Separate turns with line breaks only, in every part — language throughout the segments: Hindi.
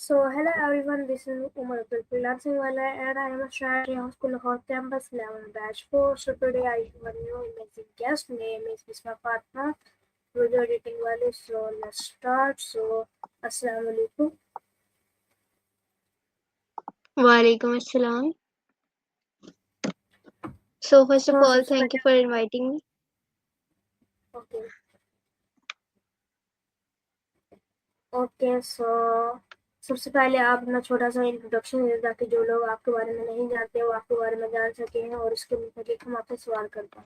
Hello everyone, this is Umar Abdul Wala and I am a student in School Lahore Campus 11 Batch 4. So today I have a new amazing guest, name is Bisma Fatma, video editing wale. So let's start. Assalamu alaikum.
Walaikum assalam. So first of
So
all,
सबसे
thank you
पहले
for inviting me.
Okay okay so सबसे पहले आप अपना छोटा सा इंट्रोडक्शन दे ताकि जो लोग आपके बारे में नहीं जानते वो आपके बारे में जान सकें और उसके मुताबिक हम आपसे सवाल करते हैं.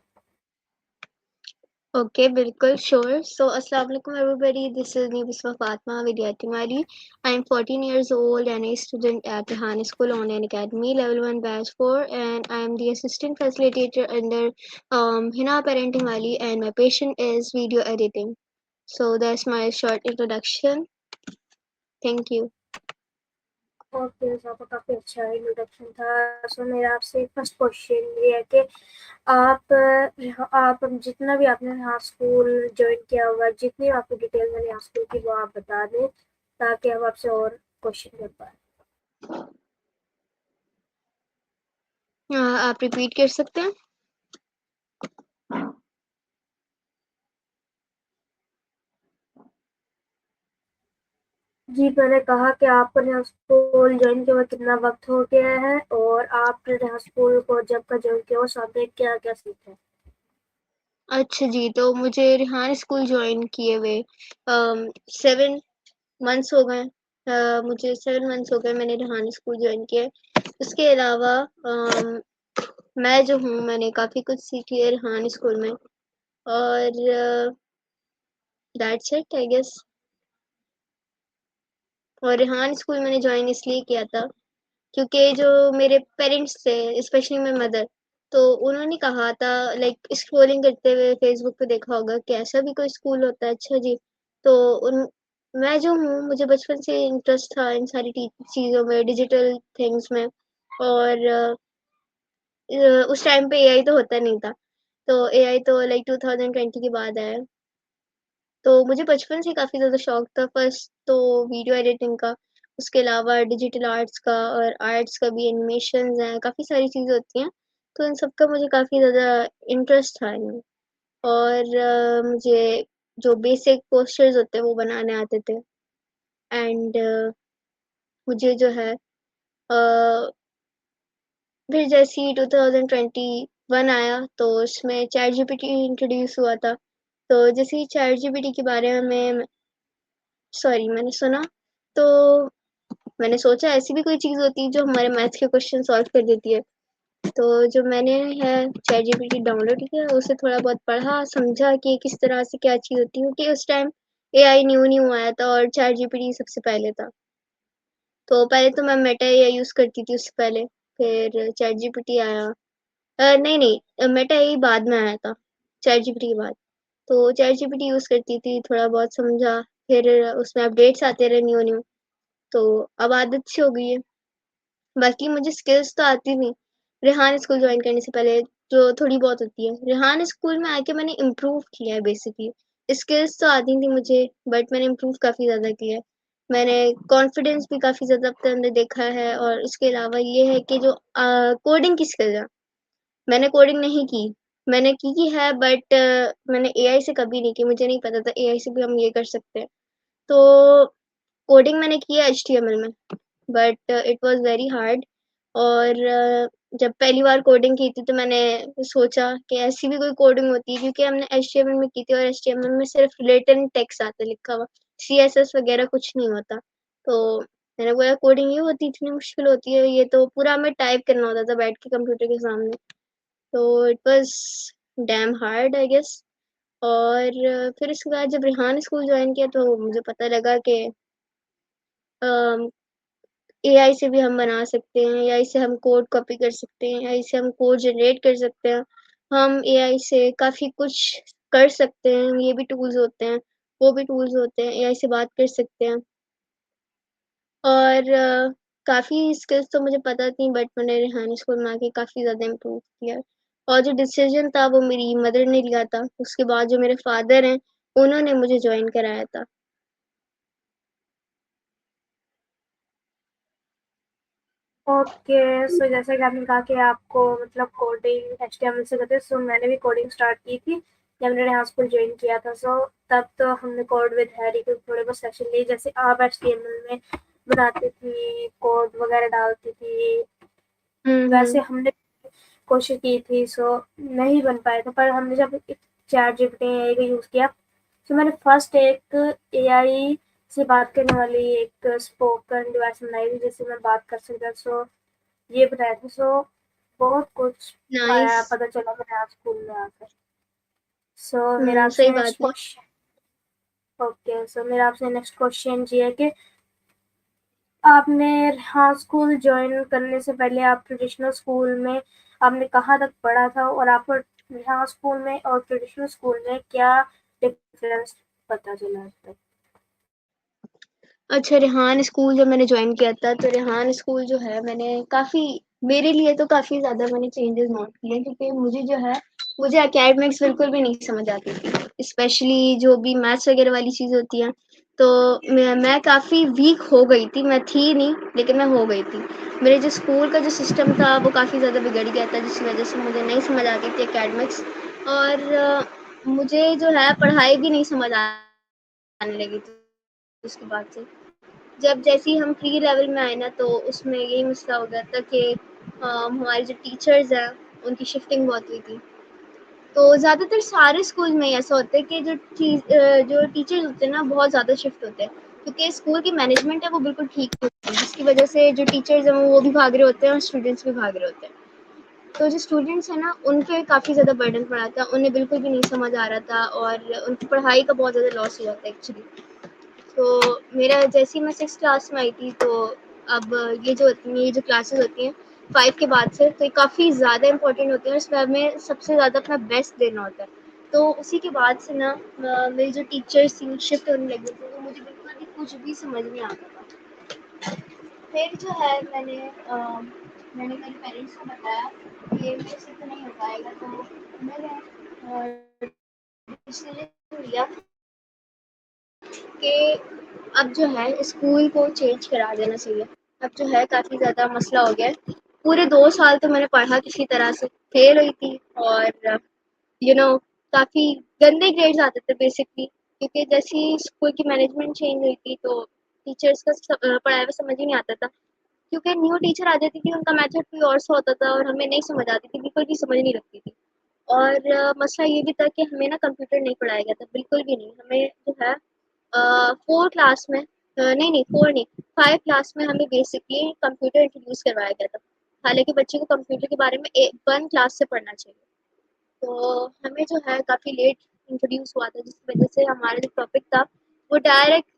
Okay, bilkul, sure. So assalamu alaikum everybody. This is me Bisma Fatma Vidyarthi. I am 14 years old and a student at Rehan School Online Academy level 1 batch 4, and I am the assistant facilitator under Hina Parenting Wali, and my passion is video editing. So that's my short introduction. Thank you.
Okay so आपका काफ़ी अच्छा इंट्रोडक्शन था. सो मेरा आपसे फर्स्ट क्वेश्चन ये है कि आप जितना भी आपने यहाँ स्कूल ज्वाइन किया होगा, जितनी आपको डिटेल में यहाँ स्कूल की वो आप बता दें ताकि हम आपसे और क्वेश्चन कर पाए.
आप रिपीट कर सकते हैं?
जी, मैंने कहा कि आपको यहाँ स्कूल ज्वाइन किए हुए कितना वक्त हो गया है और आपने यहाँ स्कूल को जब का ज्वाइन किया वो सामने क्या क्या सीखा.
अच्छा जी, तो मुझे रेहान स्कूल ज्वाइन किए हुए 7 मंथ्स हो गए. मुझे 7 मंथ्स हो गए मैंने रेहान स्कूल ज्वाइन किया. उसके अलावा मैं जो हूँ मैंने काफ़ी कुछ सीखी है रेहान स्कूल में, और दैट्स इट आई गेस. और रेहान स्कूल मैंने ज्वाइन इसलिए किया था क्योंकि जो मेरे पेरेंट्स थे, स्पेशली माई मदर, तो उन्होंने कहा था, लाइक स्क्रॉलिंग करते हुए फेसबुक पे देखा होगा कि ऐसा भी कोई स्कूल होता है. अच्छा जी. तो उन मैं जो हूँ मुझे बचपन से इंटरेस्ट था इन सारी चीज़ों में, डिजिटल थिंग्स में. और उस टाइम पे एआई तो होता नहीं था, तो एआई तो लाइक 2020 के बाद आया. तो मुझे बचपन से काफ़ी ज़्यादा शौक था, फर्स्ट तो वीडियो एडिटिंग का, उसके अलावा डिजिटल आर्ट्स का, और आर्ट्स का भी एनिमेशंस हैं, काफ़ी सारी चीज़ें होती हैं, तो इन सब का मुझे काफ़ी ज़्यादा इंटरेस्ट था इनमें. और मुझे जो बेसिक पोस्टर्स होते हैं वो बनाने आते थे. एंड मुझे जो है फिर जैसे ही 2021 आया तो उसमें चैट जीपीटी इंट्रोड्यूस हुआ था. तो जैसे ही चैट जीपीटी के बारे में मैंने सुना, तो मैंने सोचा ऐसी भी कोई चीज़ होती है जो हमारे मैथ्स के क्वेश्चन सॉल्व कर देती है. तो जो मैंने है चैट जीपीटी डाउनलोड किया, उसे थोड़ा बहुत पढ़ा, समझा कि किस तरह से क्या चीज़ होती है, क्योंकि उस टाइम एआई न्यू न्यू आया था और चैट जीपीटी सबसे पहले था. तो पहले तो मैं मेटा एआई यूज़ करती थी उससे पहले, फिर चैट जीपीटी आया. नहीं, मेटा एआई बाद में आया था, चैट जीपीटी के बाद. तो चैट जीपीटी यूज़ करती थी, थोड़ा बहुत समझा, फिर उसमें अपडेट्स आते रहे न्यू न्यू, तो अब आदत सी हो गई है. बाकी मुझे स्किल्स तो आती थी रेहान स्कूल ज्वाइन करने से पहले, जो थोड़ी बहुत होती है. रेहान स्कूल में आके मैंने इम्प्रूव किया है बेसिकली. स्किल्स तो आती थी मुझे, बट मैंने इम्प्रूव काफ़ी ज़्यादा किया है. मैंने कॉन्फिडेंस भी काफ़ी ज़्यादा अपने अंदर देखा है, और उसके अलावा ये है कि जो कोडिंग की स्किल्स है, मैंने कोडिंग नहीं की. मैंने की है, बट मैंने एआई से कभी नहीं की. मुझे नहीं पता था एआई से भी हम ये कर सकते हैं. तो कोडिंग मैंने की है एचटीएमएल में, but it was very hard. और जब पहली बार कोडिंग की थी तो मैंने सोचा कि ऐसी भी कोई कोडिंग होती है, क्योंकि हमने एचटीएमएल में की थी और एचटीएमएल में सिर्फ रिलेटेड टेक्स्ट आता है लिखा हुआ, सीएसएस वगैरह कुछ नहीं होता. तो मैंने बोला कोडिंग ये होती, इतनी मुश्किल होती है, ये तो पूरा हमें टाइप करना होता था बैठ के कंप्यूटर के सामने. तो it was damn hard I guess. और फिर उसके बाद जब रेहान स्कूल ज्वाइन किया तो मुझे पता लगा कि एआई से भी हम बना सकते हैं, एआई से हम कोड कॉपी कर सकते हैं, एआई से हम कोड जनरेट कर सकते हैं, हम एआई से काफ़ी कुछ कर सकते हैं. ये भी टूल्स होते हैं, वो भी टूल्स होते हैं, एआई से बात कर सकते हैं. और काफ़ी स्किल्स तो मुझे पता थी, बट मैंने रेहान स्कूल में आके काफ़ी ज़्यादा इम्प्रूव किया. और जो डिसीजन था वो मेरी मदर ने लिया था, उसके बाद जो मेरे फादर हैं उन्होंने मुझे जॉइन कराया था.
ओके, सो जैसे कि आपने कहा कि आपको मतलब कोडिंग एचटीएमएल से करते हैं, सो मैंने भी कोडिंग स्टार्ट की थी जब मैंने यहाँ स्कूल ज्वाइन किया था। सो तब तो हमने कोड विद हैरी के थोड़े बहुत सेक्शन लिए, जैसे आप एचटीएमएल में बनाती थी, कोड वगैरह डालती थी, वैसे
हम्म।
हमने कोशिश की थी। सो नहीं बन पाया था, पर हमने जब चैट जीपीटी एआई का यूज़ किया, तो मैंने फर्स्ट एक एआई से बात करने वाली एक स्पोकन डिवाइस बनाई थी जिससे मैं बात कर सकता। सो ये बताया था। सो बहुत कुछ
नाइस।
पाया, पता चला मैंने आज स्कूल में आकर। सो मेरा
सही
आपसे नेक्स्ट
बात है।
क्वेश्चन। ओके, सो मेरा आपसे नेक्स्ट क्वेश्चन ये है कि आपने हाँ स्कूल ज्वाइन करने से पहले आप ट्रेडिशनल स्कूल में आपने कहाँ तक पढ़ा था, और आपको यहाँ स्कूल में और ट्रेडिशनल स्कूल में क्या डिफरेंस पता चला अब तक?
अच्छा, रेहान स्कूल जब मैंने ज्वाइन किया था, तो रेहान स्कूल जो है मैंने काफ़ी, मेरे लिए तो काफ़ी ज़्यादा मैंने चेंजेस नोट किए, क्योंकि मुझे जो है, मुझे एकेडमिक्स बिल्कुल भी नहीं समझ आती थी, स्पेशली जो भी मैथ्स वगैरह वाली चीज़ होती हैं। तो मैं काफ़ी वीक हो गई थी, मैं थी नहीं लेकिन मैं हो गई थी। मेरे जो स्कूल का जो सिस्टम था वो काफ़ी ज़्यादा बिगड़ गया था, जिस वजह से मुझे नहीं समझ आती थी एकेडमिक्स। और मुझे जो है पढ़ाई भी नहीं समझ आने लगी थी उसके बाद से। जब जैसे ही हम प्री लेवल में आए ना, तो उसमें यही मसला हो गया था कि हमारे जो टीचर्स हैं उनकी शिफ्टिंग बहुत हुई थी। तो ज़्यादातर सारे स्कूल में ही ऐसा होता है कि जो टीचर्स होते हैं ना, बहुत ज़्यादा शिफ्ट होते हैं, क्योंकि स्कूल की मैनेजमेंट है वो बिल्कुल ठीक नहीं होती है, जिसकी वजह से जो टीचर्स हैं वो भी भाग रहे होते हैं और स्टूडेंट्स भी भाग रहे होते हैं। तो जो स्टूडेंट्स हैं ना, उन पे काफ़ी ज़्यादा बर्डन पड़ा था, उन्हें बिल्कुल भी नहीं समझ आ रहा था और उनकी पढ़ाई का बहुत ज़्यादा लॉस हुआ था एक्चुअली। तो मेरा जैसे ही मैं 6th क्लास में आई थी, तो अब ये जो होती हैं, ये जो क्लासेस होती हैं 5 के बाद से, तो ये काफ़ी ज़्यादा इंपॉर्टेंट होती हैं और इसमें हमें सबसे ज़्यादा अपना बेस्ट देना होता है। तो उसी के बाद से ना मेरी जो टीचर्स थी शिफ्ट होने लगी थी, तो मुझे बिल्कुल भी कुछ भी समझ नहीं आता था। फिर जो है मैंने मेरे पेरेंट्स को बताया कि मेरे से तो नहीं हो पाएगा, तो मैंने डिसीजन लिया कि अब जो है स्कूल को चेंज करा देना चाहिए। अब जो है काफ़ी ज़्यादा मसला हो गया है। पूरे 2 साल तो मैंने पढ़ा किसी तरह से, फेल हुई थी और यू नो काफ़ी गंदे ग्रेड्स आते थे बेसिकली, क्योंकि जैसे ही स्कूल की मैनेजमेंट चेंज हुई थी, तो टीचर्स का पढ़ाया हुआ समझ ही नहीं आता था। क्योंकि न्यू टीचर आ जाती थी, उनका मेथड कोई और सा होता था और हमें नहीं समझ आती थी, बिल्कुल भी समझ नहीं लगती थी। और मसला ये भी था कि हमें ना कंप्यूटर नहीं पढ़ाया गया था, बिल्कुल भी नहीं। हमें जो है 4 क्लास में, नहीं, नहीं 4 नहीं, 5 क्लास में हमें बेसिकली कंप्यूटर इंट्रोड्यूस करवाया गया था। हालाँकि बच्चे को कंप्यूटर के बारे में 1 क्लास से पढ़ना चाहिए। तो हमें जो है काफ़ी लेट इंट्रोड्यूस हुआ था, जिसकी वजह से हमारा जो टॉपिक था वो डायरेक्ट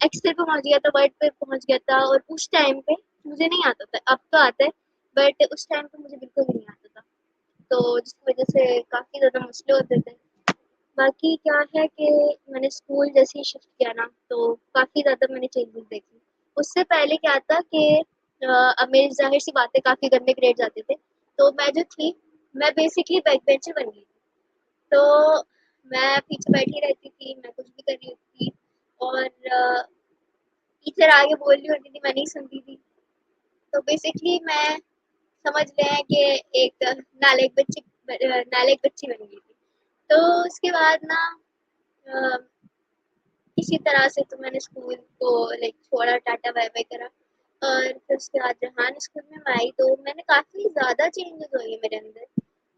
एक्सेल पे पहुँच गया था, वर्ड पे पहुँच गया था, और उस टाइम पे मुझे नहीं आता था, अब तो आता है, बट उस टाइम पे मुझे बिल्कुल भी नहीं आता था। तो जिसकी वजह से काफ़ी ज़्यादा मसले होते थे। बाकी क्या है कि मैंने स्कूल जैसे ही शिफ्ट किया ना, तो काफ़ी ज़्यादा मैंने चेंजेस देखे। उससे पहले क्या था कि अब मेरी ज़ाहिर-सी बात है, काफ़ी गंदे ग्रेड्स आते थे। तो मैं जो थी, मैं बेसिकली बैक बेंचर बन गई थी। तो मैं पीछे बैठी रहती थी, मैं कुछ भी कर रही होती थी, और टीचर आगे बोल रही होती थी, मैं नहीं सुनती थी। तो बेसिकली मैं समझ लें कि एक नालायक बच्ची बन गई थी। तो उसके बाद ना अ, किसी तरह से तो मैंने स्कूल को लाइक छोड़ा, टाटा बाय-बाय करा, और फिर उसके बाद रेहान स्कूल में मैं आई, तो मैंने काफ़ी ज़्यादा चेंजेस हुए हैं मेरे अंदर।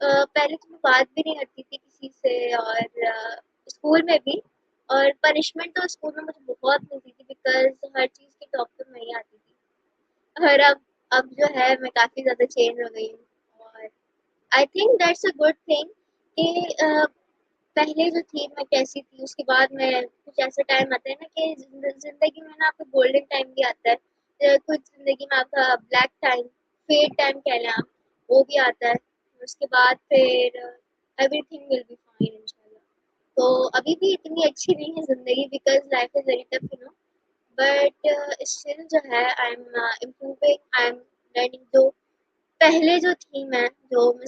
पहले तो मैं बात भी नहीं करती थी किसी से, और स्कूल में भी, और पनिशमेंट तो स्कूल में मुझे बहुत मिलती थी, बिकॉज़ हर चीज़ की टॉप तो मैं ही आती थी। और अब जो है मैं काफ़ी ज़्यादा चेंज हो गई हूँ, और I think that's a good thing कि पहले जो थी मैं कैसी थी, उसके बाद मैं कुछ ऐसा टाइम आता है ना कि ज़िंदगी में ना आपका गोल्डन टाइम भी आता है। कुछ ज़िंदगी में आपका ब्लैक टाइम, फेड टाइम कह लें आप, वो भी आता है। उसके बाद फिर एवरीथिंग विल बी फाइन इंशाल्लाह। तो अभी भी इतनी अच्छी नहीं है ज़िंदगी, because life is very tough, but still जो है I am improving, I am learning. जो पहले जो थी मैं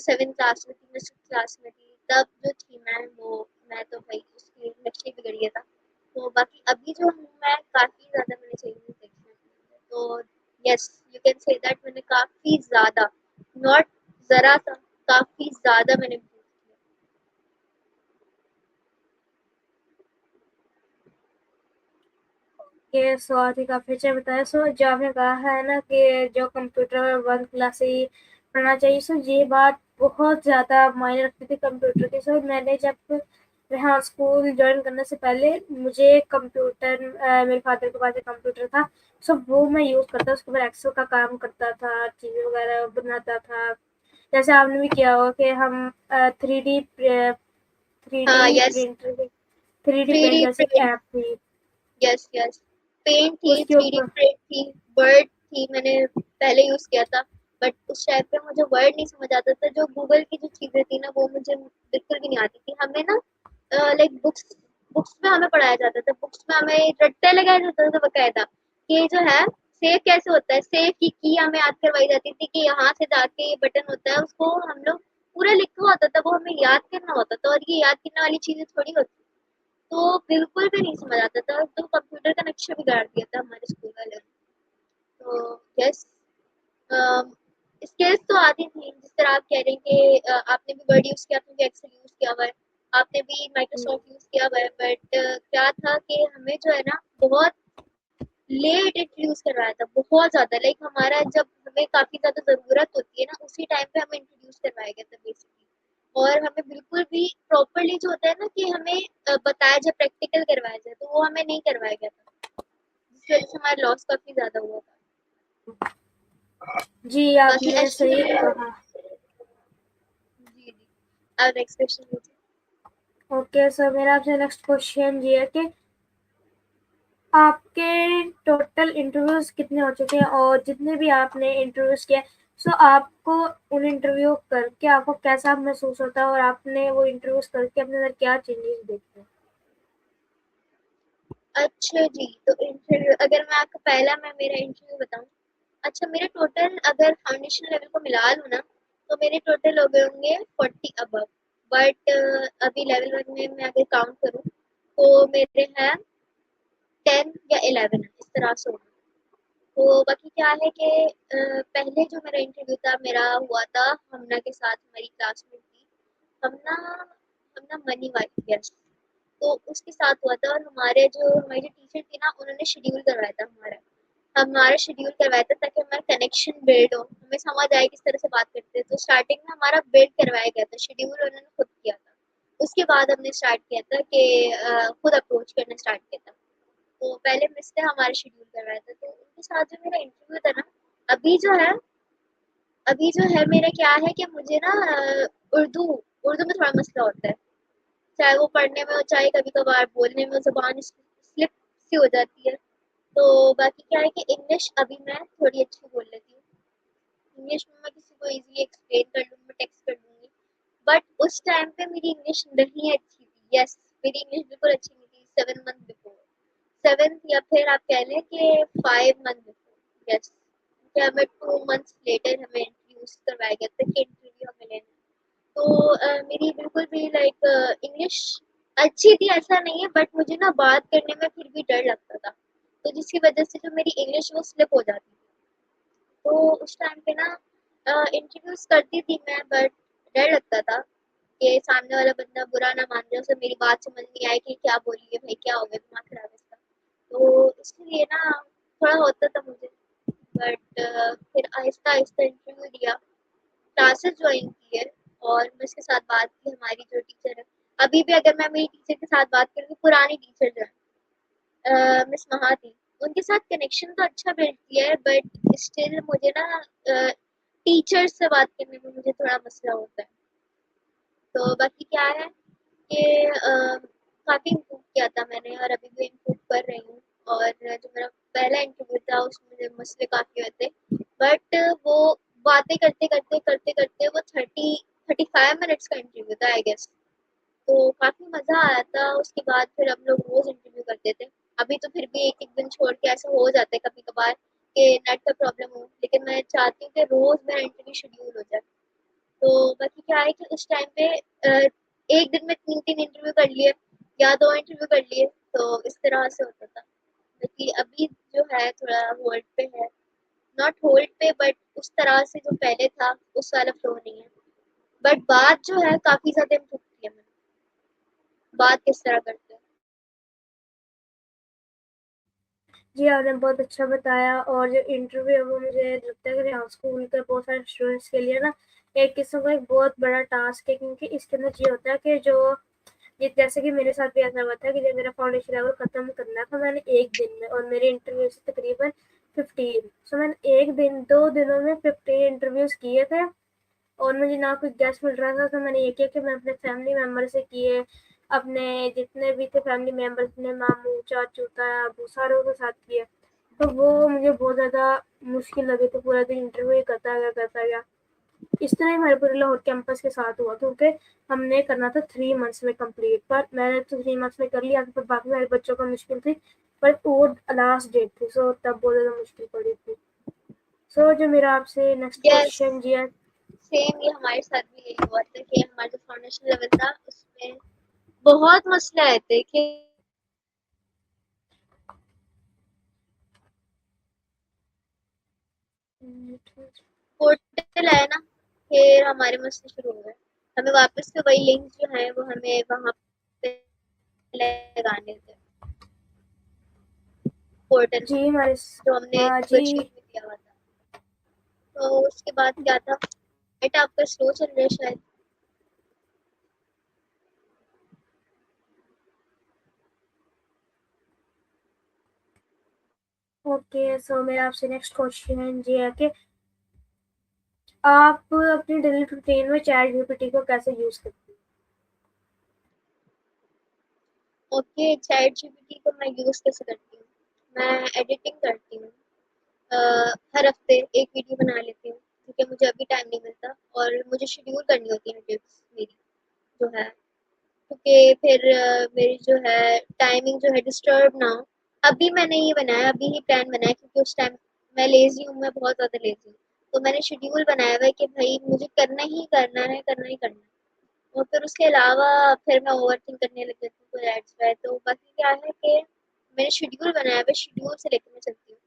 7th क्लास में थी, मैं 6th क्लास में थी, तब जो थी मैं तो भई उसकी नक्शे बिगड़ गया था। तो बाकी अभी जो हूँ मैं, काफ़ी ज़्यादा मैंने चेंजेस देखे हैं अपने अंदर। तो yes, you can say that मैंने काफ़ी ज़्यादा, नॉट ज़रा सा, काफ़ी ज़्यादा मैंने इम्प्रूव किया।
ये सवाल ही काफ़ी अच्छा बताया। सो जो आपने कहा है ना कि जो कंप्यूटर 1 क्लास से ही पढ़ना चाहिए, सो ये बात बहुत ज़्यादा मायने रखती थी कंप्यूटर की। सो मैंने जब यहाँ स्कूल जॉइन करने से पहले मुझे कंप्यूटर मेरे फादर के पास एक कंप्यूटर था, सो वो मैं यूज़ करता, उसके ऊपर एक्सेल का काम करता था, चीज़ें वगैरह बनाता था। जैसे आपने भी किया होगा कि हम 3D थ्री
हाँ,
D
yes,
printer 3D paint
3D
जैसे एक
प्रिंट,
ऐप थी,
यस, यस। पेंट थी,
उसके
3D
ऊपर
प्रिंट थी, वर्ड थी, मैंने पहले यूज़ किया था, बट उस टाइम पे मुझे वर्ड नहीं समझ आता था, जो गूगल की जो चीज़ें थी ना, वो मुझे बिल्कुल भी नहीं आती थी। हमें ना लाइक बुक्स बुक्स में हमें पढ़ाया जाता था, बुक्स में हमें रट्टे लगाया जाता था बकायदा, कि जो है सेव कैसे होता है, सेव की हमें याद करवाई जाती थी कि यहाँ से जाके ये बटन होता है, उसको हम लोग पूरा लिखा होता था, वो हमें याद करना होता था, और ये याद करने वाली चीज़ें थोड़ी होती। तो बिल्कुल भी नहीं समझ आता था, तो कंप्यूटर का नक्शा बिगाड़ दिया था हमारे स्कूल वाले ने। तो यस, स्किल्स तो आती थी, जिस तरह आप कह रहे हैं कि आपने भी वर्ड यूज़ किया, आपने भी एक्सेल यूज़ किया हुआ है, आपने भी माइक्रोसॉफ्ट यूज़ किया हुआ है, बट क्या था कि हमें जो है ना बहुत लेट इंट्रोड्यूस करवाया था, बहुत ज़्यादा, लाइक हमारा जब हमें काफ़ी ज़्यादा ज़रूरत होती है ना, उसी टाइम पे हमें इंट्रोड्यूस करवाया गया था बेसिकली। और हमें बिल्कुल भी प्रॉपर्ली जो होता है ना कि हमें बताया जाए, प्रैक्टिकल करवाया जाए, तो वो हमें नहीं करवाया गया था, जिसकी वजह से हमारा लॉस काफ़ी ज़्यादा हुआ था।
जी,
बाकी
आपने सही
एचटीएमएल,
कहा।
जी, जी। अब नेक्स्ट क्वेश्चन पूछिए।
ओके, सो मेरा आपसे नेक्स्ट क्वेश्चन ये है कि आपके टोटल इंटरव्यूज़ कितने हो चुके हैं, और जितने भी आपने इंटरव्यूज़ किए, सो आपको उन इंटरव्यू करके आपको कैसा महसूस होता है, और आपने वो इंटरव्यूज़ करके अपने अंदर क्या चेंजेस देखते हैं?
अच्छा जी, तो इंटरव्यू अगर मैं मेरा इंटरव्यू बताऊँ, अच्छा मेरे टोटल अगर फाउंडेशन लेवल को मिला लूँ ना, तो मेरे टोटल हो गए होंगे 40 अबव, बट अभी लेवल 1 में मैं अगर काउंट करूँ, तो मेरे हैं 10 या 11 इस तरह से होंगे। तो बाकी क्या है कि पहले जो मेरा इंटरव्यू था, मेरा हुआ था हमना के साथ, हमारी क्लासमेट थी। हमना हमना मनी वाली, यस। तो उसके साथ हुआ था, और हमारी जो टीचर थी ना, उन्होंने शेड्यूल करवाया था हमारा शेड्यूल करवाया था, ताकि हमारा कनेक्शन बिल्ड हो, हमें समझ आए किस तरह से बात करते हैं। तो स्टार्टिंग में हमारा बिल्ड करवाया गया था, शेड्यूल उन्होंने खुद किया था। उसके बाद हमने स्टार्ट किया था कि खुद अप्रोच करना स्टार्ट किया था। तो पहले मिस ने हमारा शेड्यूल करवाया था, तो उनके साथ जो मेरा इंटरव्यू था ना, अभी जो है अभी जो है मेरा क्या है कि मुझे ना उर्दू उर्दू में थोड़ा मसला होता है, चाहे वो पढ़ने में हो, चाहे कभी-कभार बोलने में, ज़ुबान स्लिप सी हो जाती है। तो बाकी क्या है कि इंग्लिश अभी मैं थोड़ी अच्छी बोल लेती हूँ। इंग्लिश में मैं किसी को ईज़िली एक्सप्लेन कर लूँगी, मैं टेक्स्ट कर लूँगी। बट उस टाइम पे मेरी इंग्लिश नहीं अच्छी थी। यस, मेरी इंग्लिश बिल्कुल अच्छी नहीं थी 7 मंथ बिफोर। 7th, या फिर आप कह लें कि 5 मंथ बिफोर। यस, क्या हमें 2 मंथ्स लेटर हमें इंट्रोड्यूस करवाया गया था कि इंटरव्यू हमें लेना है। तो मेरी बिल्कुल भी लाइक इंग्लिश अच्छी थी ऐसा नहीं है, बट मुझे ना बात करने में फिर भी डर लगता था। तो जिसकी वजह से जो मेरी इंग्लिश वो स्लिप हो जाती थी। तो उस टाइम पे ना इंटरव्यूज़ करती थी मैं, बट डर लगता था कि सामने वाला बंदा बुरा ना मान जाए, उसे मेरी बात समझ नहीं आए कि क्या बोली है भाई, क्या हो गया, दिमाग खराब है इसका। तो इसलिए ना थोड़ा होता था मुझे, बट फिर आहिस्ता-आहिस्ता इंटरव्यू दिया, क्लासेस जॉइन की है, और मैं उसके साथ बात की, हमारी जो टीचर है, अभी भी अगर मैं मेरी टीचर के साथ बात करूँ, पुरानी टीचर जो है मिस महाती, उनके साथ कनेक्शन तो अच्छा बिल्ड किया है, बट स्टिल मुझे ना टीचर से बात करने में मुझे थोड़ा मसला होता है। तो बाकी क्या है कि काफ़ी इम्प्रूव किया था मैंने, और अभी भी इम्प्रूव कर रही हूँ। और जो मेरा पहला इंटरव्यू था, उसमें मुझे मसले काफ़ी हुए थे, बट वो बातें करते-करते वो 30-35 मिनट्स का इंटरव्यू था आई गेस। तो काफ़ी मज़ा आया था, उसके बाद फिर हम लोग रोज़ इंटरव्यू करते थे। अभी तो फिर भी एक-एक दिन छोड़ के ऐसा हो जाता है कभी-कभार कि नेट का प्रॉब्लम हो, लेकिन मैं चाहती हूँ कि रोज़ मेरा इंटरव्यू शेड्यूल हो जाए। तो बाकी क्या है कि उस टाइम पे एक दिन में 3-3 इंटरव्यू कर लिए, या 2 इंटरव्यू कर लिए, तो इस तरह से होता था। बाकी अभी जो है थोड़ा होल्ड पे है, नॉट होल्ड पे, बट उस तरह से जो पहले था उस वाला फ्लो नहीं है। बट बात जो है काफी ज्यादा इम्प्रूव की है मैंने। बात किस तरह करते हैं।
जी, आपने बहुत अच्छा बताया। और जो इंटरव्यू है वो मुझे लगता है कि यहाँ स्कूल के बहुत सारे स्टूडेंट्स के लिए ना एक किस्म का एक बहुत बड़ा टास्क है, क्योंकि इसके अंदर ये होता है कि जो ये जैसे कि मेरे साथ भी ऐसा हुआ था कि जब मेरा फाउंडेशन लेवल खत्म करना था मैंने एक दिन में, और मेरे इंटरव्यू से तकरीबन 15, सो मैंने एक दिन 2 दिनों में 15 इंटरव्यूज किए थे। और मुझे ना कोई गेस्ट मिल रहा था, तो मैंने ये किया कि मैं अपने फैमिली मेम्बर से किए, अपने जितने भी थे फैमिली मेम्बर्स, अपने मामू चाचू ताया अबू सारों के साथ किए। तो वो मुझे बहुत ज़्यादा मुश्किल लगी थी, पूरा दिन इंटरव्यू करता गया। इस तरह ही हमारे पूरे लाहौर कैंपस के साथ हुआ, क्योंकि हमने करना था 3 मंथ्स में कंप्लीट, पर मैंने तो 3 मंथ्स में कर लिया था, पर बाकी सारे बच्चों को मुश्किल थी। पर वो लास्ट डेट थी, सो तब बहुत ज़्यादा मुश्किल पड़ी थी। सो जो मेरा आपसे नेक्स्ट
यस,
क्वेश्चन जी है।
सेम ये हमारे साथ भी यही हुआ था कि हमारा जो फाउंडेशन लेवल था उसमें बहुत मसले आए थे कि पोर्टल आया ना, फिर हमारे मसले शुरू हो गए। हमें वापस से वही लिंक जो है वो हमें वहां पे लगाने थे, पोर्टल में
जी हमारे
जो हमने
हाँ जी।
वर्कशीट में दिया हुआ था। तो उसके बाद क्या था, बेटा आपका स्लो चल रहा है शायद।
ओके, सो मेरा आपसे नेक्स्ट क्वेश्चन ये है कि आप अपनी डेली रूटीन में चैट जीपीटी को कैसे यूज करते हैं?
ओके, चैट जीपीटी को मैं यूज कैसे करती हूँ। मैं एडिटिंग करती हूँ। हर हफ्ते एक वीडियो बना लेती हूँ क्योंकि मुझे अभी टाइम नहीं मिलता और मुझे शेड्यूल करनी होती है टिप्स मेरी जो है, क्योंकि फिर मेरी जो है टाइमिंग जो है डिस्टर्ब ना हो। अभी मैंने ये बनाया, अभी ही प्लान बनाया क्योंकि उस टाइम मैं लेजी हूँ, मैं बहुत ज़्यादा लेजी हूँ। तो मैंने शेड्यूल बनाया हुआ है कि भाई मुझे करना ही करना है, करना ही करना है। और फिर उसके अलावा फिर मैं ओवरथिंक करने लग जाती हूँ, तो दैट्स व्हाई। तो बाकी क्या है कि मैंने शेड्यूल बनाया हुआ है, शेड्यूल से लेकर मैं चलती हूँ।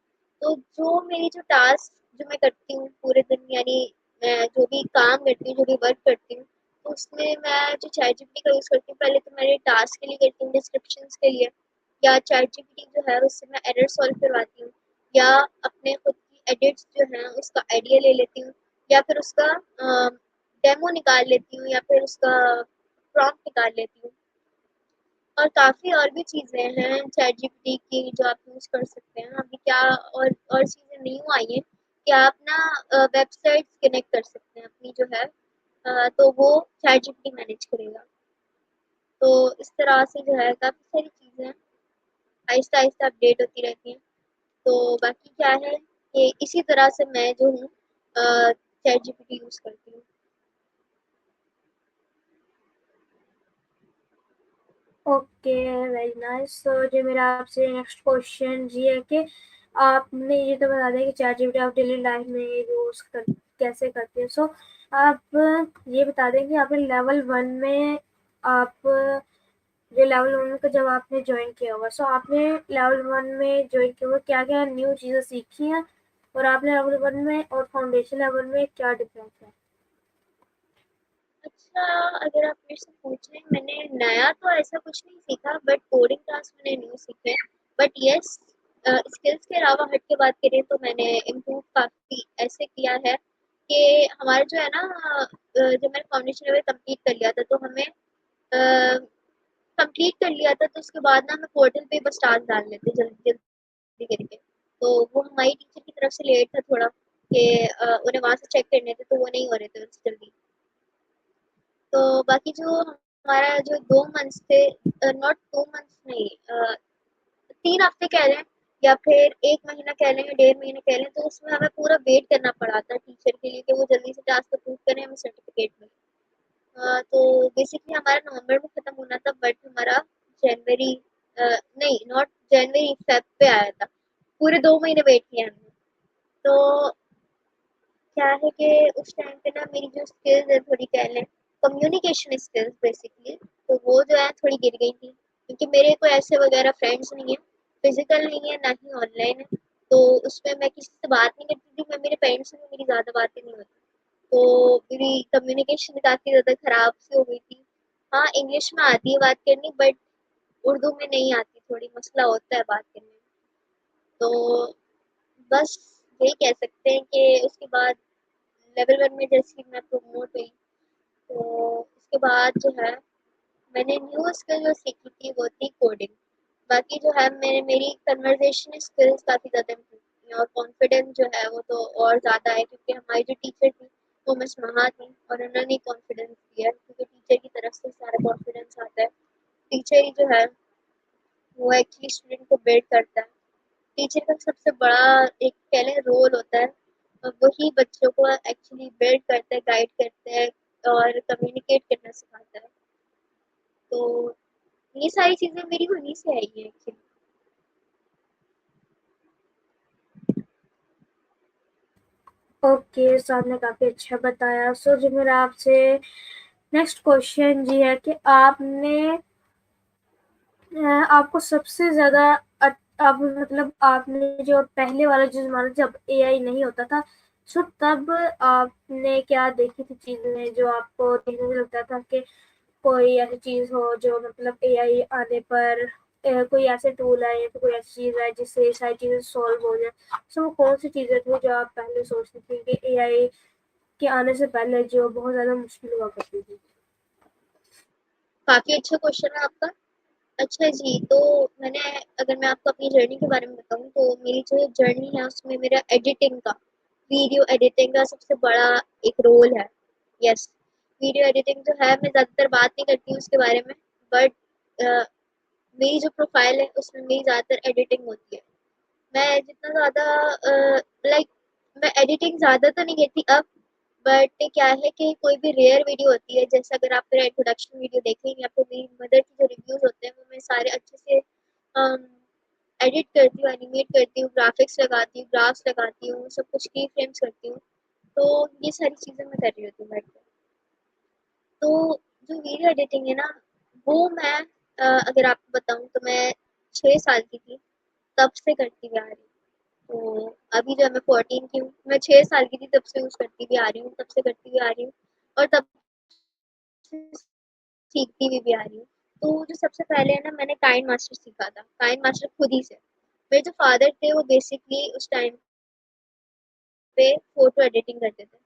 तो जो मेरी जो टास्क जो मैं करती हूँ पूरे दिन, यानी मैं जो भी काम करती हूँ, जो भी वर्क करती हूँ, तो उसमें मैं जो चैट जीपीटी का यूज़ करती हूँ, पहले तो मेरे टास्क के लिए करती हूँ, डिस्क्रिप्शंस के लिए, या चैट जीपीटी जो है उससे मैं एरर सॉल्व करवाती हूँ, या अपने खुद की एडिट्स जो हैं उसका आइडिया ले लेती हूँ, या फिर उसका डेमो निकाल लेती हूँ, या फिर उसका प्रॉम्प्ट निकाल लेती हूँ। और काफ़ी और भी चीज़ें हैं चैट जीपीटी की जो आप यूज़ कर सकते हैं। अभी क्या और चीज़ें न्यू आई हैं कि आप ना वेबसाइट्स कनेक्ट कर सकते हैं अपनी जो है, तो वो चैट जीपीटी मैनेज करेगा। तो इस तरह से जो है काफ़ी सारी चीज़ें आहिस्ता-आहिस्ता अपडेट होती रहती हैं। तो बाकी क्या है कि इसी तरह से मैं जो हूँ चैट जीपीटी यूज़ करती हूँ।
Okay, very nice. सो जो मेरा आपसे नेक्स्ट क्वेश्चन ये है कि आपने ये तो बता दिया कि चैट जीपीटी आप डेली लाइफ में यूज़ कर कैसे करते हैं। सो आप ये बता दें कि आपने लेवल 1 में आप जो लेवल 1 का जब आपने ज्वाइन किया होगा, सो आपने लेवल 1 में ज्वाइन किया हुआ क्या-क्या न्यू चीज़ें सीखी हैं? और आपने लेवल 1 में और फाउंडेशन लेवल में क्या डिफरेंस है?
अच्छा, अगर आप मेरे से पूछें, मैंने नया तो ऐसा कुछ नहीं सीखा, बट कोडिंग क्लास मैंने न्यू सीखे। बट यस, स्किल्स के अलावा हट के बात करें तो मैंने इम्प्रूव काफ़ी ऐसे किया है कि हमारा जो है ना, जब मैंने फाउंडेशन लेवल कंप्लीट कर लिया था तो हमें कंप्लीट कर लिया था, तो उसके बाद ना हमें पोर्टल पे बस टास्क डाल लेते जल्दी जल्दी करके। तो वो हमारी टीचर की तरफ से लेट था थोड़ा कि उन्हें वहाँ से चेक करने थे, तो वो नहीं हो रहे थे उनसे जल्दी। तो बाकी जो हमारा जो 2 मंथ्स थे, नॉट 2 मंथ्स नहीं, 3 हफ्ते कह लें या फिर 1 महीना कह लें या डेढ़ महीने कह लें, तो उसमें हमें पूरा वेट करना पड़ा था टीचर के लिए कि वो जल्दी से टास्क अप्रूव करें, हमें सर्टिफिकेट मिले। तो बेसिकली हमारा नवंबर में खत्म होना था, बट हमारा जनवरी, नहीं, नॉट जनवरी, फेब पे आया था। पूरे 2 महीने वेट किया हमने। तो क्या है कि उस टाइम पे ना मेरी जो स्किल्स है थोड़ी कह लें, कम्युनिकेशन स्किल्स बेसिकली, तो वो जो है थोड़ी गिर गई थी क्योंकि मेरे कोई ऐसे वगैरह फ्रेंड्स नहीं है, फिजिकल नहीं है ना ही ऑनलाइन है। तो उसमें मैं किसी से बात नहीं करती थी, मैं मेरे पेरेंट्स से भी मेरी ज़्यादा बातें नहीं होती। तो मेरी कम्युनिकेशन काफ़ी ज़्यादा ख़राब सी हो गई थी। हाँ, इंग्लिश में आती है बात करनी, बट उर्दू में नहीं आती, थोड़ी मसला होता है बात करने में। तो बस यही कह सकते हैं कि उसके बाद लेवल 1 में जैसे ही मैं प्रमोट हुई, तो उसके बाद जो है मैंने न्यू स्किल जो सीखी थी वो थी कोडिंग। बाकी जो है मेरी कन्वर्सेशन स्किल्स काफ़ी ज़्यादा इम्प्रूव हुई हैं, और कॉन्फिडेंस जो है वो तो और ज़्यादा है, क्योंकि हमारी जो टीचर थी वो मिस महा थी, और उन्होंने कॉन्फिडेंस दिया, क्योंकि टीचर की तरफ से सारा कॉन्फिडेंस आता है। टीचर ही जो है वो एक्चुअली स्टूडेंट को बिल्ड करता है। टीचर का सबसे बड़ा एक कह लें रोल होता है, वही बच्चों को एक्चुअली बिल्ड करता है, गाइड करता है और कम्युनिकेट करना सिखाता है। तो ये सारी चीज़ें मेरी वहीं से आई हैं एक्चुअली।
ओके, सो आपने काफ़ी अच्छा बताया। सो जो मेरा आपसे नेक्स्ट क्वेश्चन जी है कि आपको सबसे ज़्यादा अब मतलब आपने जो पहले वाला जो ज़माना जब एआई नहीं होता था, सो तब आपने क्या देखी थी चीज़ें जो आपको देखने में लगता था कि कोई ऐसी चीज़ हो जो मतलब एआई आने पर कोई ऐसे टूल आए या फिर कोई ऐसी चीज़ आए जिससे ये सारी चीज़ें सॉल्व हो जाए। सो वो कौन सी चीज़ें थी जो आप पहले सोचती थी कि एआई के आने से पहले जो बहुत ज़्यादा मुश्किल हुआ करती थी?
काफ़ी अच्छा क्वेश्चन है आपका। अच्छा जी, तो मैंने अगर मैं आपको अपनी जर्नी के बारे में बताऊँ, तो मेरी जो जर्नी है उसमें मेरा एडिटिंग का, वीडियो एडिटिंग का सबसे बड़ा एक रोल है। यस, वीडियो एडिटिंग जो है मैं ज़्यादातर बात नहीं करती हूँ उसके बारे में, बट मेरी जो प्रोफ़ाइल है उसमें मेरी ज़्यादातर एडिटिंग होती है। मैं जितना ज़्यादा लाइक मैं एडिटिंग ज़्यादा तो नहीं करती अब, बट क्या है कि कोई भी रेयर वीडियो होती है, जैसे अगर आप मेरा इंट्रोडक्शन वीडियो देखें या फिर मेरी मदर के जो रिव्यूज़ होते हैं वो मैं सारे अच्छे से एडिट करती हूँ, एनिमेट करती हूँ, ग्राफिक्स लगाती हूँ, ग्राफ्स लगाती हूँ, सब कुछ की फ्रेम्स करती हूँ। तो ये सारी चीज़ें मैं कर रही होती हूँ बैठ के। तो जो वीडियो एडिटिंग है ना, वो मैं अगर आपको बताऊँ तो मैं 6 साल की थी तब से करती हुई आ रही हूँ। तो अभी जो है मैं 14 की हूँ, मैं 6 साल की थी तब से यूज़ करती हुई आ रही हूँ, तब से करती हुई आ रही हूँ, और तब से सीखती हुई भी आ रही हूँ। तो जो सबसे पहले है ना, मैंने काइन मास्टर सीखा था, काइन मास्टर खुद ही से। मेरे जो फादर थे वो बेसिकली उस टाइम पे फ़ोटो एडिटिंग करते थे।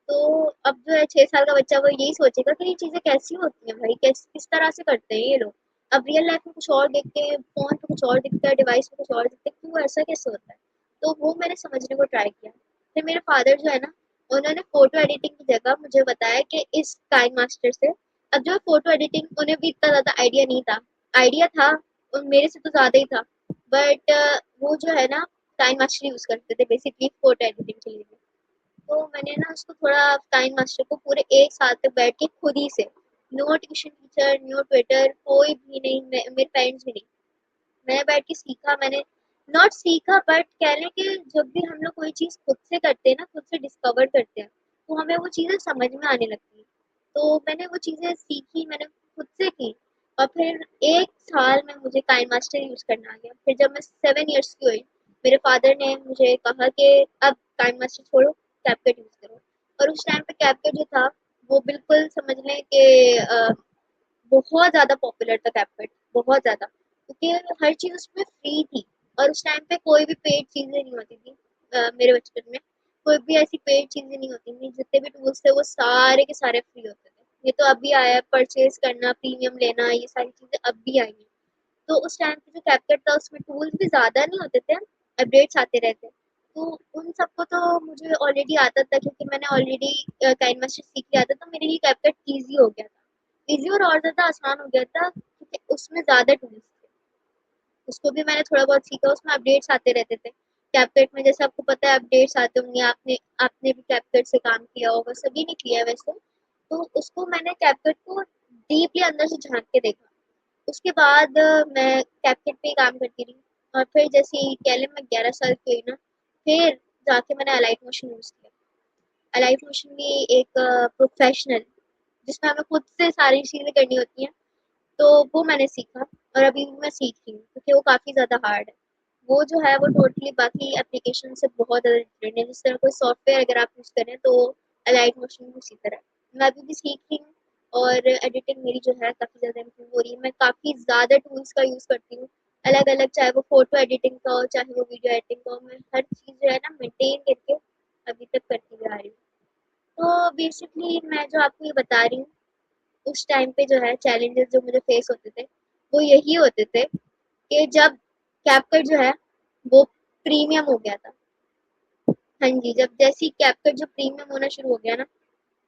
तो अब जो है 6 साल का बच्चा वो यही सोचेगा कि ये चीज़ें कैसी होती हैं भाई, किस तरह से करते हैं ये लोग। अब रियल लाइफ़ में कुछ और देखते हैं, फ़ोन पे कुछ और दिखता है, डिवाइस में कुछ और दिखता है, क्यों ऐसा कैसे होता है? तो वो मैंने समझने को ट्राई किया। फिर मेरे फादर जो है ना, उन्होंने फ़ोटो एडिटिंग की जगह मुझे बताया कि इस काइन मास्टर से, अब जो फ़ोटो एडिटिंग उन्हें भी इतना ज़्यादा आइडिया नहीं था। आइडिया था, मेरे से तो ज़्यादा ही था। बट वो जो है ना, काइन मास्टर यूज़ करते थे बेसिकली फ़ोटो एडिटिंग के लिए। तो मैंने ना उसको थोड़ा काइन मास्टर को पूरे 1 साल तक बैठ के खुद ही से, no tuition teacher, no Twitter, कोई भी नहीं, मेरे पेरेंट्स भी नहीं। मैंने बैठ के सीखा, मैंने नॉट सीखा बट कह लें कि जब भी हम लोग कोई चीज़ खुद से करते हैं ना, खुद से डिस्कवर करते हैं, तो हमें वो चीज़ें समझ में आने लगती हैं। तो मैंने वो चीज़ें सीखी, मैंने खुद से की, और फिर 1 साल में मुझे काइन मास्टर यूज़ करना आ गया। फिर जब मैं 7 इयर्स की हुई, मेरे फादर ने मुझे कहा कि अब काइन मास्टर छोड़ो, कैपकट यूज़ करो। और उस टाइम पे कैपकट जो था, वो बिल्कुल समझ लें कि बहुत ज़्यादा पॉपुलर था कैपकट, बहुत ज़्यादा, क्योंकि हर चीज़ उसमें फ्री थी, और उस टाइम पे कोई भी पेड चीज़ें नहीं होती थी। मेरे बचपन में कोई भी ऐसी पेड चीज़ें नहीं होती थी, जितने भी टूल्स थे वो सारे के सारे फ्री होते थे। ये तो अभी आया है, परचेज़ करना, प्रीमियम लेना, ये सारी चीज़ें अब भी आई हैं। तो उस टाइम पे जो कैपकट था उसमें टूल्स भी ज़्यादा नहीं होते थे, अपडेट्स आते रहते। तो उन सबको तो मुझे ऑलरेडी आता था, क्योंकि मैंने ऑलरेडी काइन मास्टर सीख लिया था, तो मेरे लिए कैपकट ईज़ी हो गया था। ईज़ी और ज़्यादा आसान हो गया था, क्योंकि उसमें ज़्यादा टूल्स थे। उसको भी मैंने थोड़ा बहुत सीखा, उसमें अपडेट्स आते रहते थे। कैपकट में जैसे आपको पता है अपडेट्स आते होंगे, आपने आपने भी कैपकट से काम किया होगा, सभी ने किया है वैसे। तो उसको मैंने कैपकट को डीपली अंदर से झाँक के देखा। उसके बाद मैं कैपकट पे ही काम करती रही, और फिर जैसे ही कह लें मैं 11 साल की हुई ना, फिर जाके मैंने अलाइट मोशन यूज़ किया। अलाइट मोशन भी एक प्रोफ़ेशनल, जिसमें हमें खुद से सारी चीज़ें करनी होती हैं, तो वो मैंने सीखा, और अभी भी मैं सीख रही हूँ, क्योंकि वो काफ़ी ज़्यादा हार्ड है। वो जो है वो टोटली बाकी एप्लीकेशन से बहुत ज़्यादा डिफरेंट है। जिस तरह कोई सॉफ्टवेयर अगर आप यूज़ करें तो अलाइट मोशन भी उसी तरह है। मैं अभी भी सीख रही हूँ और एडिटिंग मेरी जो है काफ़ी ज़्यादा इम्प्रूव हो रही है। मैं काफ़ी ज़्यादा टूल्स का यूज़ करती हूँ अलग-अलग, चाहे वो फ़ोटो एडिटिंग का हो, चाहे वो वीडियो एडिटिंग का हो। मैं हर चीज़ जो है ना मेंटेन करके अभी तक करती हुई आ रही हूँ। तो बेसिकली मैं जो आपको ये बता रही हूँ, उस टाइम पे जो है चैलेंजेस जो मुझे फेस होते थे, वो यही होते थे कि जब कैपकट जो है वो प्रीमियम हो गया था। हाँ जी, जब जैसे ही कैपकट जो प्रीमियम होना शुरू हो गया ना,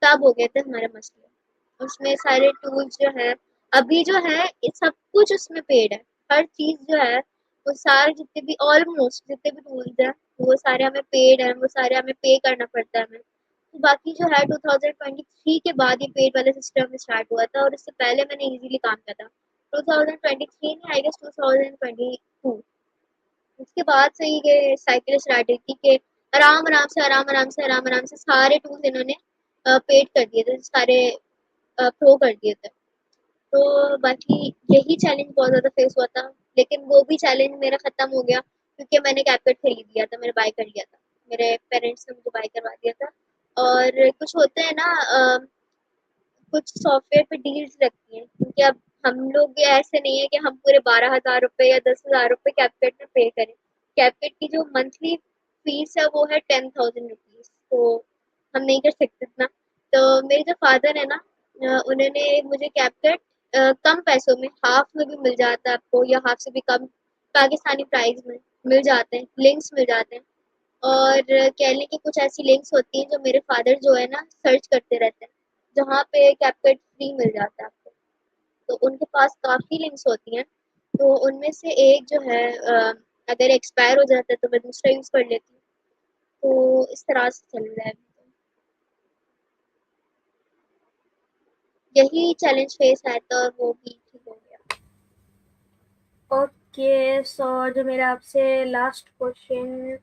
तब हो गए थे हमारे मसले। उसमें सारे टूल्स जो है, अभी जो है ये सब कुछ उसमें पेड है। हर चीज़ जो है वो सारे जितने भी ऑलमोस्ट जितने भी टूल्स हैं वो सारे हमें पेड हैं, वो सारे हमें पे करना पड़ता है हमें। तो बाकी जो है 2023 के बाद ये पेड वाला सिस्टम स्टार्ट हुआ था और इससे पहले मैंने इजीली काम किया था। 2023 नहीं, आई गेस 2022, उसके बाद से ही ये साइकिल स्टार्ट हुई थी कि आराम-आराम से सारे टूल्स इन्होंने पेड कर दिए थे, सारे प्रो कर दिए थे। तो बाकी यही चैलेंज बहुत ज़्यादा फेस हुआ था, लेकिन वो भी चैलेंज मेरा ख़त्म हो गया क्योंकि मैंने कैपकट खरीद लिया था, मैंने बाय कर लिया था। मेरे पेरेंट्स ने मुझे बाय करवा दिया था। और कुछ होते हैं ना कुछ सॉफ्टवेयर पे डील्स लगती हैं क्योंकि अब हम लोग भी ऐसे नहीं है कि हम पूरे 12,000 रुपये या 10,000 रुपये कैपकट में पे करें। कैपकट की जो मंथली फीस है वो है 10,000 रुपीज़, तो हम नहीं कर सकते इतना। तो मेरे जो फादर है ना, उन्होंने मुझे कैपकट कम पैसों में, हाफ में भी मिल जाता है आपको या हाफ से भी कम पाकिस्तानी प्राइस में मिल जाते हैं, लिंक्स मिल जाते हैं। और कह लें कि कुछ ऐसी लिंक्स होती हैं जो मेरे फादर जो है ना सर्च करते रहते हैं, जहाँ पे कैपकट फ्री मिल जाता है आपको। तो उनके पास काफ़ी लिंक्स होती हैं, तो उनमें से एक जो है अगर एक्सपायर हो जाता है तो मैं दूसरा यूज़ कर लेती हूँ। तो इस तरह से चल रहा है अभी तो। यही चैलेंज फेस आया था और वो भी ठीक हो गया।
ओके, सो जो मेरा आपसे लास्ट क्वेश्चन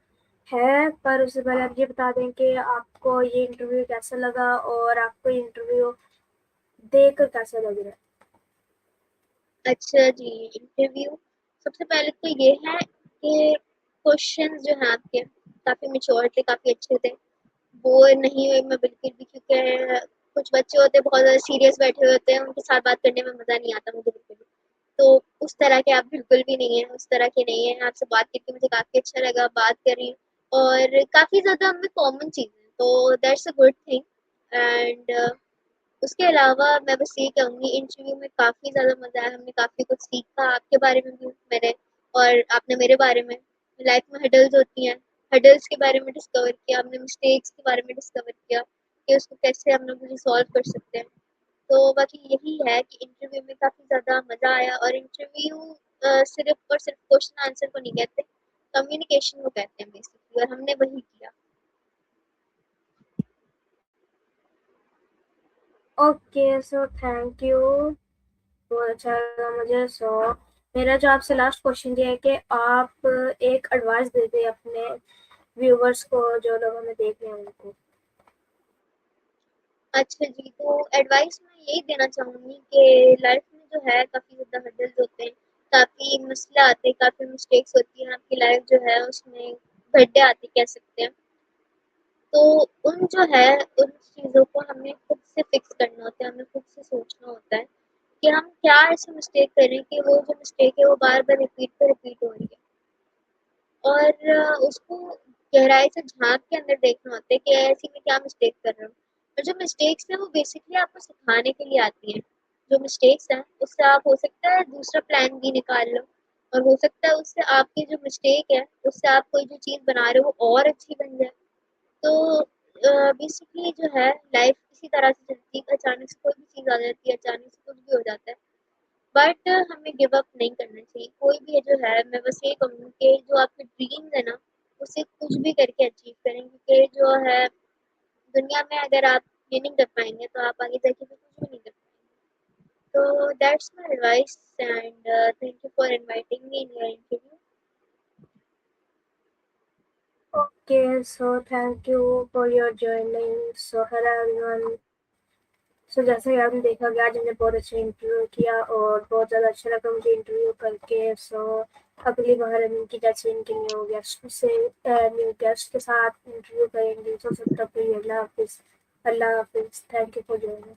है, पर उससे पहले आप ये बता दें कि आपको ये इंटरव्यू कैसा लगा और आपको ये इंटरव्यू देकर कैसा लग रहा है?
अच्छा जी, इंटरव्यू सबसे पहले तो ये है कि क्वेश्चंस जो हैं आपके काफ़ी मैच्योर थे, काफ़ी अच्छे थे। बोर नहीं हुई मैं बिल्कुल भी, क्योंकि कुछ बच्चे होते हैं बहुत ज़्यादा सीरियस बैठे हुए होते हैं, उनके साथ बात करने में मज़ा नहीं आता मुझे बिल्कुल भी। तो उस तरह के आप बिल्कुल भी नहीं हैं, उस तरह के नहीं हैं। आपसे बात करके मुझे काफ़ी अच्छा लगा, बात करी और काफ़ी ज़्यादा हम में कॉमन चीज़ें हैं, तो that's a good thing. And उसके अलावा मैं बस ये कहूँगी इंटरव्यू में काफ़ी ज़्यादा मज़ा आया, हमने काफ़ी कुछ सीखा आपके बारे में भी मैंने, और आपने मेरे बारे में। लाइफ में हर्डल्स होती हैं, हर्डल्स के बारे में डिस्कवर किया, हमने मिस्टेक्स के बारे में डिस्कवर किया कि उसको कैसे हम लोग रिसॉल्व कर सकते हैं। तो बाकी यही है कि इंटरव्यू में काफ़ी ज़्यादा मज़ा आया, और इंटरव्यू सिर्फ़ और सिर्फ़ क्वेश्चन आंसर को नहीं कहते, कम्युनिकेशन को कहते हैं बेसिकली, और हमने वही किया।
ओके, सो थैंक यू, बहुत अच्छा लगा मुझे। सो मेरा जो आपसे लास्ट क्वेश्चन ये है कि आप एक एडवाइस दे दें अपने व्यूवर्स को, जो लोग हमें देख रहे हैं उनको।
अच्छा जी, तो एडवाइस मैं यही देना चाहूँगी कि लाइफ में जो है काफ़ी ज़्यादा हर्डल्स होते हैं, काफ़ी मसले आते हैं, काफ़ी मिस्टेक्स होती हैं, आपकी लाइफ जो है उसमें गड्ढे आते कह सकते हैं। तो उन जो है उन चीज़ों को हमें खुद से फिक्स करना होता है, हमें खुद से सोचना होता है कि हम क्या ऐसे मिस्टेक करें कि वो जो मिस्टेक है वो बार-बार रिपीट पे रिपीट हो रही है। और उसको गहराई से झाँक के अंदर देखना होता है कि ऐसी मैं क्या मिस्टेक कर रहा हूँ। और जो मिस्टेक्स हैं वो बेसिकली आपको सिखाने के लिए आती हैं। जो मिस्टेक्स हैं उससे आप हो सकता है दूसरा प्लान बी निकाल लो, और हो सकता है उससे आपकी जो मिस्टेक है उससे आप कोई जो चीज़ बना रहे हो वो और अच्छी बन जाए। तो बेसिकली जो है लाइफ इसी तरह से चलती है, अचानक से कोई भी चीज़ आ जाती है, अचानक से कुछ भी हो जाता है। बट हमें गिव अप नहीं करना चाहिए। कोई भी जो है, मैं बस ये कहूँगी कि जो आपके ड्रीम्स है ना, उसे कुछ भी करके अचीव करें, क्योंकि जो है दुनिया में अगर आप ये नहीं कर पाएँगे तो आप आगे जाके भी कुछ भी नहीं कर पाएँगे। तो that's my advice, and thank you for inviting me in your interview.
Okay, so thank you for your joining. So hello everyone. सो जैसे कि आपने देखा कि आज हमने बहुत अच्छा इंटरव्यू किया और बहुत ज़्यादा अच्छा लगा मुझे इंटरव्यू करके। सो अगली बार हम इनकी जैसे इनके न्यू गेस्ट के साथ इंटरव्यू करेंगे। तो तब तक के लिए अल्लाह हाफिज़। Thank you for joining.